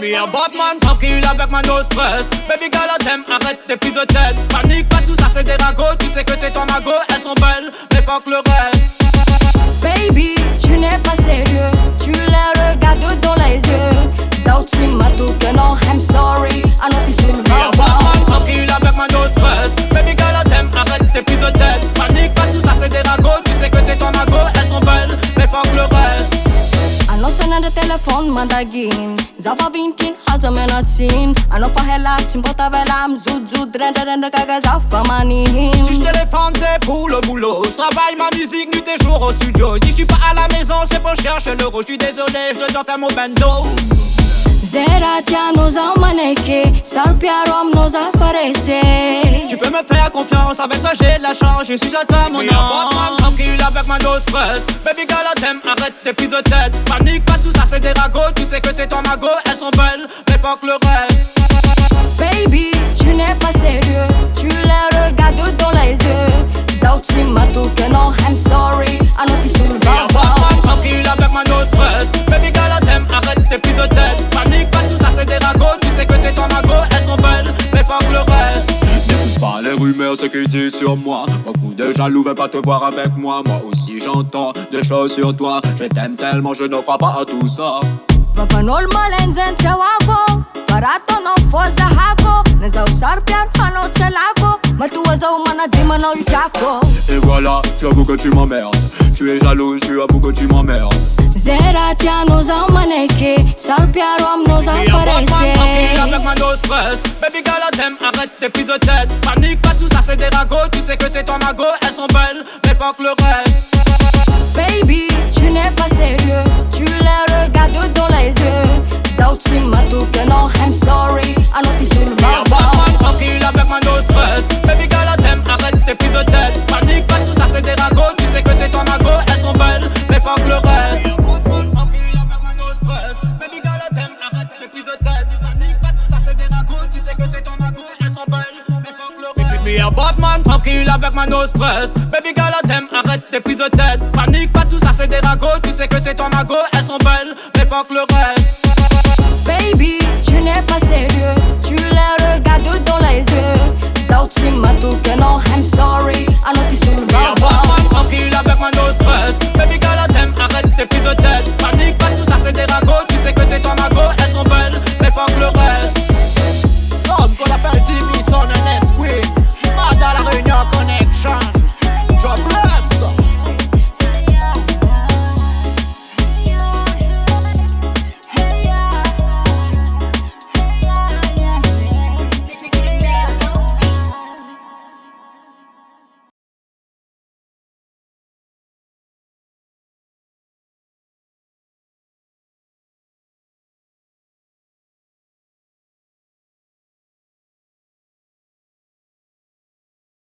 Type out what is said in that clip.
Me un Batman tranquille avec ma no stress. Baby girl I t'aime, arrête tes prises de tête. Panique pas, tout ça c'est des ragots. Tu sais que c'est ton magot, elles sont belles, mais pas que le reste. Baby, tu n'es pas sérieux. Tu les regardes dans les yeux. Sauti matou que non, I'm sorry. I know tu Me un Batman tranquille avec ma no stress. Baby girl I t'aime, arrête tes prises de tête. Panique pas, tout ça c'est des ragots. Tu sais que c'est ton magot, elles sont belles, mais pas que le reste. Ano sana de telefon mandagin Zava vintin hazo menatin Ano fa helatin bota velam Zuzu drende kaga zafa manin. Si je téléphone c'est pour le boulot. Je travaille ma musique nuit et jour au studio. Si je suis pas à la maison c'est pour chercher l'euro. Je suis désolé, je dois faire mon bendo. Zeratia nos a maneke Salpiarom nos a farese. Tu peux me faire confiance, avec ça j'ai de la chance. Je suis à toi mon ange. Tranquille avec ma no stress. Baby girl I t'aime, arrête tes prises de tête. Panique pas, tout ça c'est des ragots. Tu sais que c'est ton magot, elles sont belles, mais pas que le reste. Baby, tu n'es pas sérieux. Tu les regardes dans les yeux. Sauti matou que non, I'm sorry. I know tu souleva. Tranquille avec ma no stress. Baby girl I t'aime, arrête tes prises de tête. Panique pas, tout ça c'est des ragots. Tu sais que c'est ton magot, elles sont belles, mais pas que le reste. N'écoute pas les rumeurs, ce qu'ils disent sur moi. Beaucoup de jaloux veulent pas te voir avec moi. Moi aussi j'entends des choses sur toi. Je t'aime tellement, je ne crois pas à tout ça. Papanol malenzen chawago Barato no foza hago Neza usar piar hano chelago Matuaza umana jima no yutako. Et voilà, tu avoues que tu m'emmerdes. Tu es jalouse, tu avoues que tu m'emmerdes. Zeratia nos a maneke Salpiarom nos a farese. Tranquille avec ma no stress. Baby girl I t'aime, arrête tes prises de tête. Panique pas, tout ça c'est des ragots. Tu sais que c'est ton magot, elles sont belles, mais pas que le reste. Baby, tu n'es pas sérieux. Tu les regardes dans les yeux. Sauti matou que non, I'm sorry. I know tu souleva. Tranquille avec ma no stress. Baby girl I t'aime, arrête tes prises de tête. Panique pas, tout ça c'est des ragots. Tu sais que c'est ton magot, elles sont belles, mais pas que le reste. Tranquille avec ma no stress. Baby girl I t'aime, arrête tes prises de tête. Panique pas, tout ça c'est des ragots. Tu sais que c'est ton magot, elles sont belles, mais pas que le reste. Me a Batman tranquille avec ma no stress. Baby girl I t'aime, arrête tes prises de tête. Panique pas, tout ça c'est des ragots. Tu sais que c'est ton magot, elles sont belles, mais pas que le reste. Baby, tu n'es pas sérieux. Tu les regardes dans les yeux. Sauti matou que non, I'm sorry. I know tu souleva. Tranquille avec ma no stress. Baby girl I t'aime, arrête tes prises de tête. Panique pas, tout ça c'est des ragots. Tu sais que c'est ton magot, elles sont belles, mais pas que le reste. L'homme qu'on appelle Jimmy Son